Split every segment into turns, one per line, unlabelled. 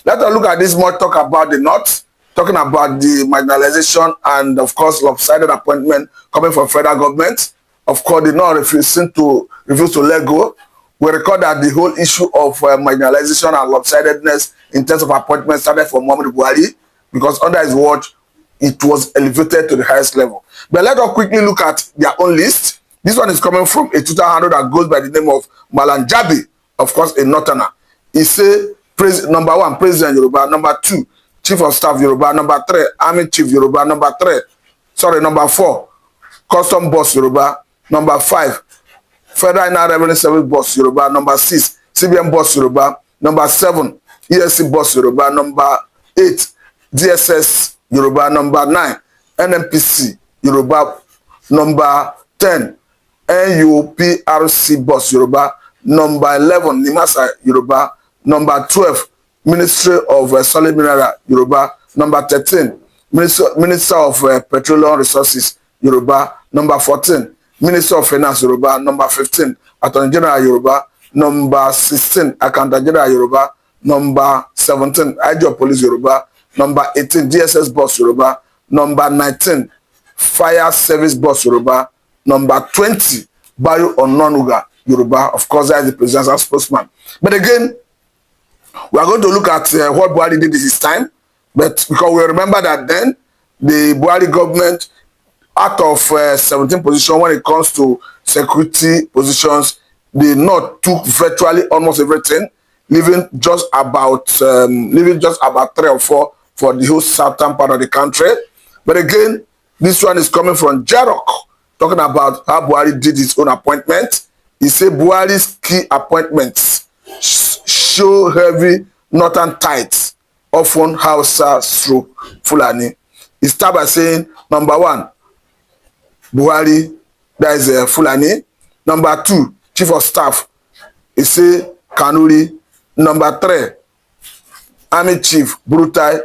Let us look at this more, talk about the North, talking about the marginalization and, of course, lopsided appointment coming from federal government. Of course, the North refuse to let go. We record that the whole issue of marginalization and lopsidedness in terms of appointment started from Muhammadu Buhari, because under his watch, it was elevated to the highest level. But let us quickly look at their own list. This one is coming from a Twitter handle that goes by the name of Malanjabi, of course, a Northerner. He say, number 1, President Yoruba. Number 2, Chief of Staff Yoruba. Number 3, Army Chief Yoruba. Number 4, Custom Boss Yoruba. Number 5, Federal Inland Revenue Service Boss Yoruba. Number 6, CBN Boss Yoruba. Number 7, ESC Boss Yoruba. Number 8, DSS Yoruba. Number 9, NNPC Yoruba. Number 10, NUPRC Boss Yoruba. Number 11, Nimasa Yoruba. Number 12, Ministry of Solid Mineral Yoruba. Number 13, Minister of Petroleum Resources Yoruba. Number 14, Minister of Finance Yoruba. Number 15, Attorney General Yoruba. Number 16, Accountant General Yoruba. Number 17, IG of Police Yoruba. Number 18, DSS Boss Yoruba. Number 19, Fire Service Boss Yoruba. Number 20, Bayo Ononuga Yoruba. Of course, that is the presidential spokesman. But again, we are going to look at what Buhari did this time. But because we remember that then, the Buhari government, out of 17 positions when it comes to security positions, they not took virtually almost everything, leaving just about 3 or 4 for the whole southern part of the country. But again, this one is coming from Jarok, talking about how Buhari did his own appointment. He said Buhari's key appointments show heavy northern ties, often Hausa stroke Fulani. He started by saying, number 1, Buhari, that is Fulani. Number 2, Chief of Staff, he say Kanuri. Number 3, Army Chief Brutai,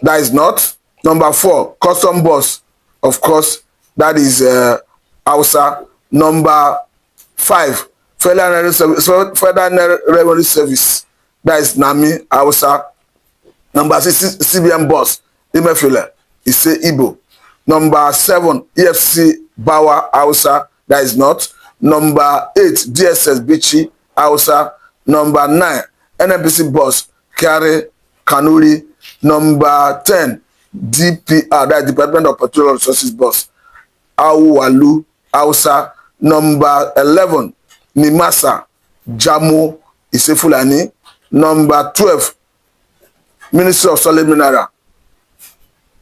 that is not. Number 4, Custom Boss, of course, that is Hausa. Number 5, Federal Revenue Service, that is Nami, Hausa. Number 6, CBN Boss, Imefile, he say Igbo. Number 7, EFC Bawa, Hausa, that is not. Number 8, DSS Bichi, Hausa. Number 9, NNPC Boss, Kare, Kanuri. Number 10, DPR, that is Department of Petroleum Resources Boss, Awalu, Hausa. Number 11, Nimasa, Jamu, Ise Fulani. Number 12, Ministry of Solid Mineral.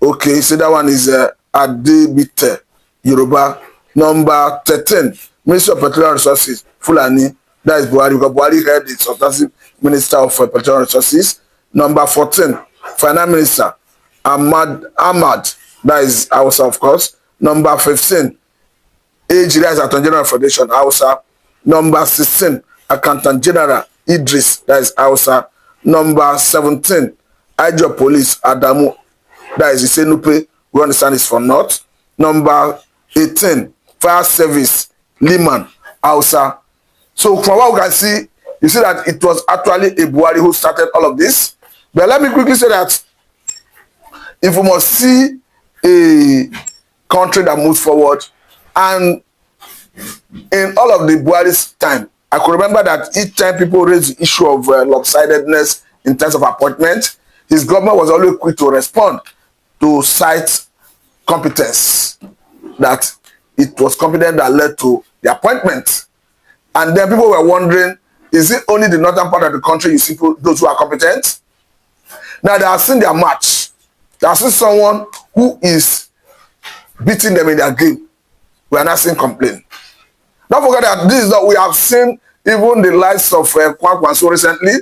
Okay, so that one is Adebite, Yoruba. Number 13, Ministry of Petroleum Resources, Fulani. That is Buhari, because Buhari head the substantive Minister of Petroleum Resources. Number 14, Finance Minister, Ahmad, that is Hausa, of course. Number 15, AG, that is Attorney General Federation, Hausa. Number 16, Accountant General Idris, that is Hausa. Number 17, IG of Police Adamu, that is Isenupe, we understand is for North. Number 18, Fire Service Liman, Hausa. So from what we can see, you see that it was actually a Buhari who started all of this. But let me quickly say that if we must see a country that moves forward, and in all of the Buhari's time, I could remember that each time people raised the issue of lopsidedness in terms of appointment, his government was always quick to respond to cite competence, that it was competence that led to the appointment. And then people were wondering, is it only the northern part of the country you see those who are competent? Now they have seen their match. They have seen someone who is beating them in their game. We are not seeing complaint. Don't forget that this is what we have seen even the likes of Kwankwanso recently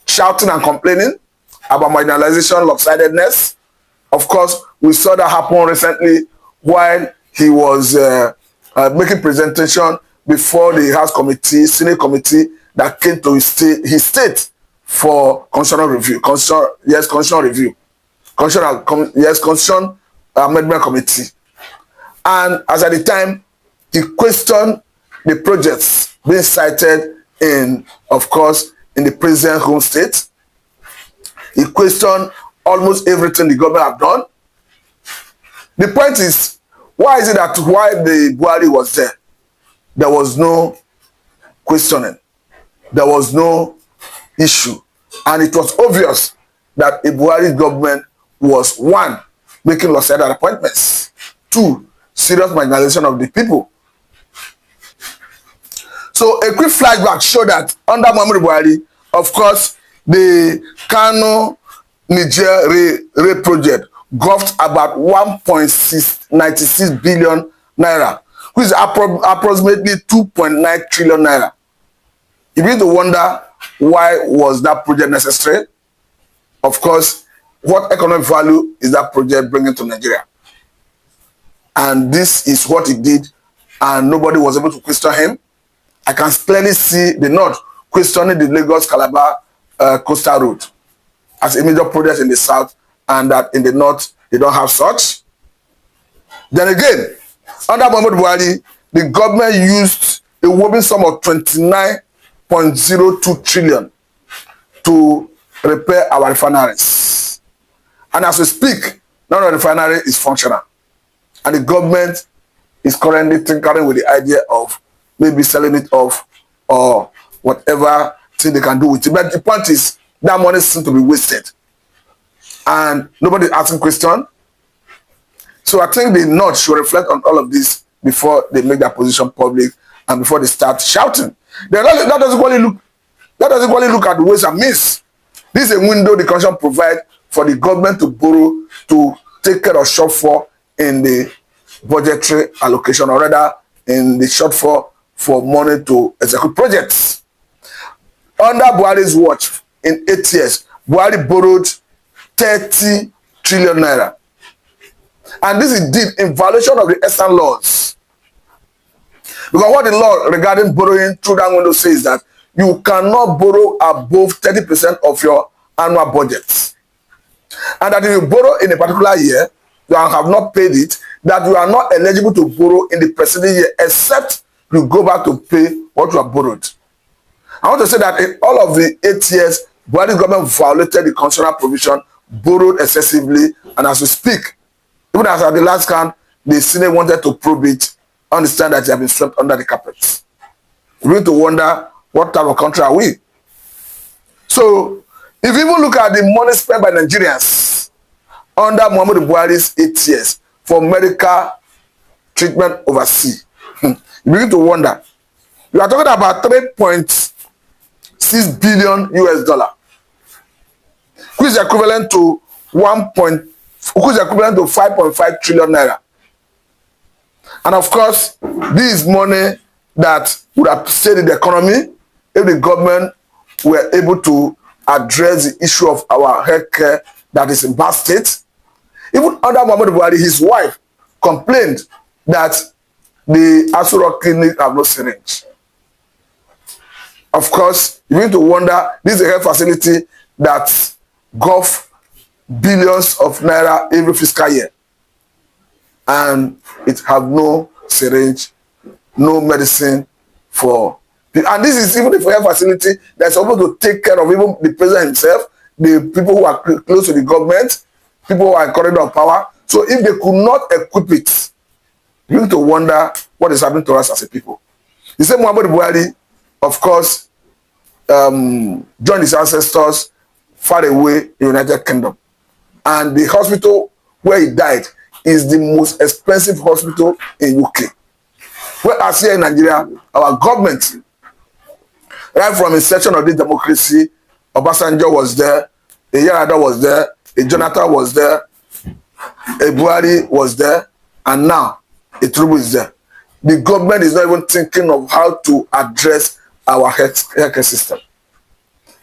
shouting and complaining about marginalization, lopsidedness. Of course, we saw that happen recently while he was making presentation before the House Committee, Senate Committee that came to his state for constitutional review. Constitutional review. Constitutional Amendment Committee. And as at the time, he questioned the projects being cited in, of course, in the president's home state. He questioned almost everything the government have done. The point is, why is it that while the Buhari was there was no questioning, there was no issue, and it was obvious that a Buhari government was, one, making lopsided appointments, two, serious marginalization of the people. So a quick flashback showed that under Muhammadu Buhari, of course, the Kano Niger Rail project gulfed about 1.96 billion naira, which is approximately 2.9 trillion naira. You begin to wonder, why was that project necessary? Of course, what economic value is that project bringing to Nigeria? And this is what he did, and nobody was able to question him. I can clearly see the North questioning the Lagos-Calabar coastal road as a major project in the South, and that in the North, they don't have such. Then again, under Muhammadu Buhari, the government used a whopping sum of 29.02 trillion to repair our refineries. And as we speak, none of the refinery is functional. And the government is currently tinkering with the idea of maybe selling it off or whatever thing they can do with it. But the point is, that money seems to be wasted. And nobody is asking questions. So I think the North should reflect on all of this before they make their position public and before they start shouting. That doesn't equally look at the ways and means. This is a window the Constitution provides for the government to borrow to take care of shortfall in the budgetary allocation, or rather in the shortfall for money to execute projects. Under Buhari's watch, in 8 years, Buhari borrowed 30 trillion naira. And this is did in violation of the Eastern laws. Because what the law regarding borrowing through that window says that you cannot borrow above 30% of your annual budget. And that if you borrow in a particular year, you have not paid it, that you are not eligible to borrow in the preceding year, except you go back to pay what you have borrowed. I want to say that in all of the 8 years, Buhari government violated the constitutional provision, borrowed excessively, and as we speak, even as at the last count, the Senate wanted to probe it, understand that they have been swept under the carpet. We need to wonder, what type of country are we? So, if you even look at the money spent by Nigerians under Muhammadu Buhari's 8 years for medical treatment overseas, you begin to wonder. You are talking about 3.6 billion US dollar, which is equivalent to 5.5 trillion naira. And of course, this is money that would have stayed in the economy if the government were able to address the issue of our healthcare that is in bad state. Even under Muhammadu Buhari, his wife complained that the Asura clinic have no syringe. Of course, you need to wonder, this is a health facility that gulf billions of naira every fiscal year. And it have no syringe, no medicine for people. And this is even a health facility that's supposed to take care of even the president himself, the people who are close to the government, people who are in corridor of power. So if they could not equip it, you need to wonder what is happening to us as a people. The same Muhammadu Buhari, of course, joined his ancestors far away in the United Kingdom. And the hospital where he died is the most expensive hospital in UK. Whereas here in Nigeria, our government, right from inception of this democracy, Obasanjo was there, a Yar'Adua was there, a Jonathan was there, a Buhari was there, and now a Tinubu is there. The government is not even thinking of how to address our healthcare system.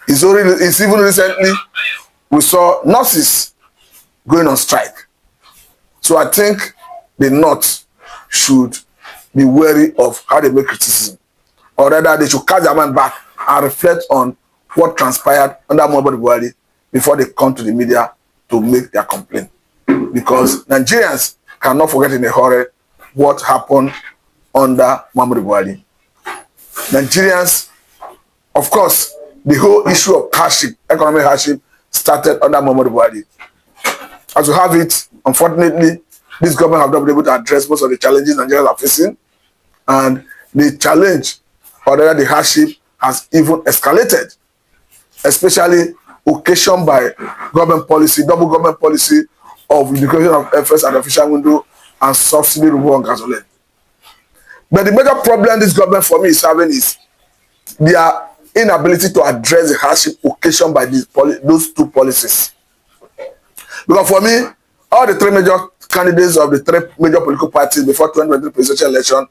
It's even recently we saw nurses going on strike. So I think the North should be wary of how they make criticism, or rather they should cast their mind back and reflect on what transpired under Muhammadu Buhari before they come to the media to make their complaint. Because Nigerians cannot forget in a hurry what happened under Muhammadu Buhari. Nigerians, of course, the whole issue of hardship, economic hardship, started under Muhammadu Buhari. As we have it, unfortunately, this government have not been able to address most of the challenges Nigerians are facing, and the challenge, or rather the hardship, has even escalated, especially occasioned by government policy, double government policy of reduction of FS at the official window and subsidy removal on gasoline. But the major problem this government for me is having is their inability to address the hardship occasioned by those two policies. Because for me, all the three major candidates of the three major political parties before 2023 presidential election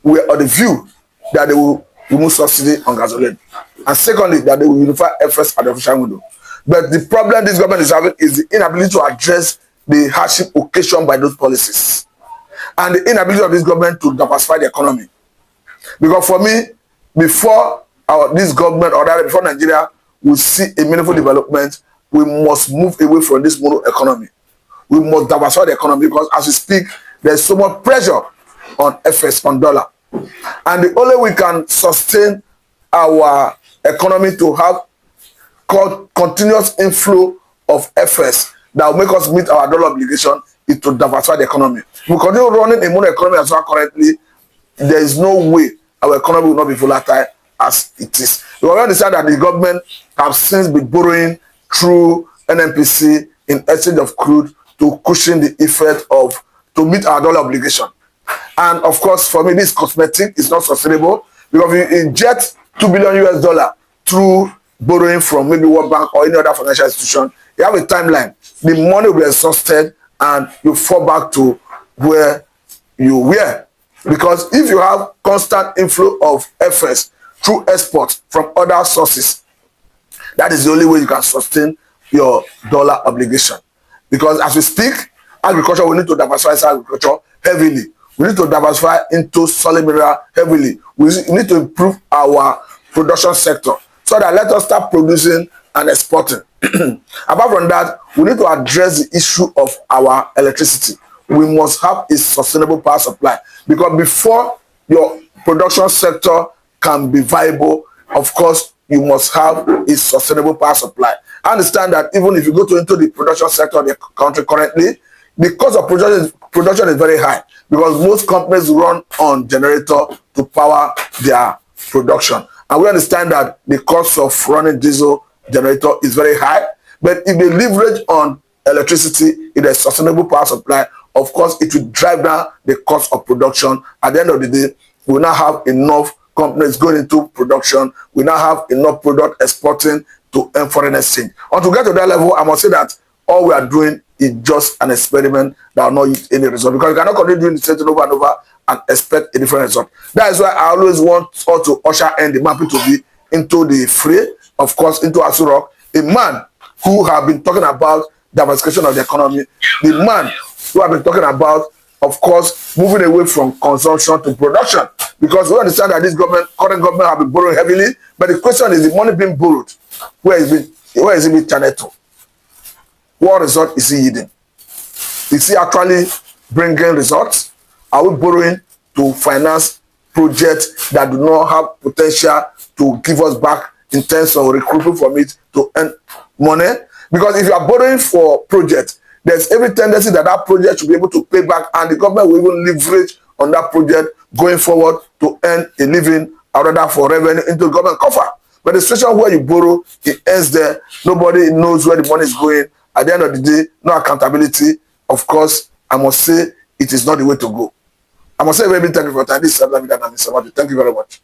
were of the view that they will remove subsidy on gasoline. And secondly, that they will unify FS at the official window. But the problem this government is having is the inability to address the hardship occasioned by those policies. And the inability of this government to diversify the economy. Because for me, before this government, or rather before Nigeria will see a meaningful development, we must move away from this mono economy. We must diversify the economy, because as we speak, there's so much pressure on FS, on dollar. And the only way we can sustain our economy to have continuous inflow of FS that will make us meet our dollar obligation is to diversify the economy. If we continue running a mono economy as well currently, there is no way our economy will not be volatile as it is. We understand that the government have since been borrowing through NNPC in exchange of crude to cushion the effect of, to meet our dollar obligation. And of course, for me, this cosmetic is not sustainable, because if you inject $2 billion US through borrowing from maybe World Bank or any other financial institution, you have a timeline. The money will be exhausted and you fall back to where you were. Because if you have constant inflow of FS through exports from other sources, that is the only way you can sustain your dollar obligation. Because as we speak, agriculture, we need to diversify agriculture heavily. We need to diversify into solid mineral heavily. We need to improve our production sector so that let us start producing and exporting. Apart from that, we need to address the issue of our electricity. We must have a sustainable power supply, because before your production sector can be viable, of course, you must have a sustainable power supply. I understand that even if you go into the production sector of the country currently, the cost of production is very high, because most companies run on generator to power their production. And we understand that the cost of running diesel generator is very high. But if they leverage on electricity in a sustainable power supply, of course, it will drive down the cost of production. At the end of the day, we now have enough companies going into production. We now have enough product exporting to earn foreign exchange. And to get to that level, I must say that all we are doing is just an experiment that will not yield any result, because you cannot continue doing the same thing over and over and expect a different result. That is why I always want us to usher in the mapping to be into the fray, of course, into Aso Rock, a man who have been talking about diversification of the economy, the man who have been talking about, of course, moving away from consumption to production. Because we understand that this government, current government, have been borrowing heavily, but the question is, the money being borrowed, where is it being channeled to? What result is he yielding? Is he actually bringing results? Are we borrowing to finance projects that do not have potential to give us back in terms of recruiting from it to earn money? Because if you are borrowing for projects, there's every tendency that that project should be able to pay back, and the government will even leverage on that project going forward to earn a living, or rather for revenue into the government coffer. But the situation where you borrow, it ends there. Nobody knows where the money is going. At the end of the day, no accountability. Of course, I must say it is not the way to go. I must say very big thank you for your time. This is Thank you very much.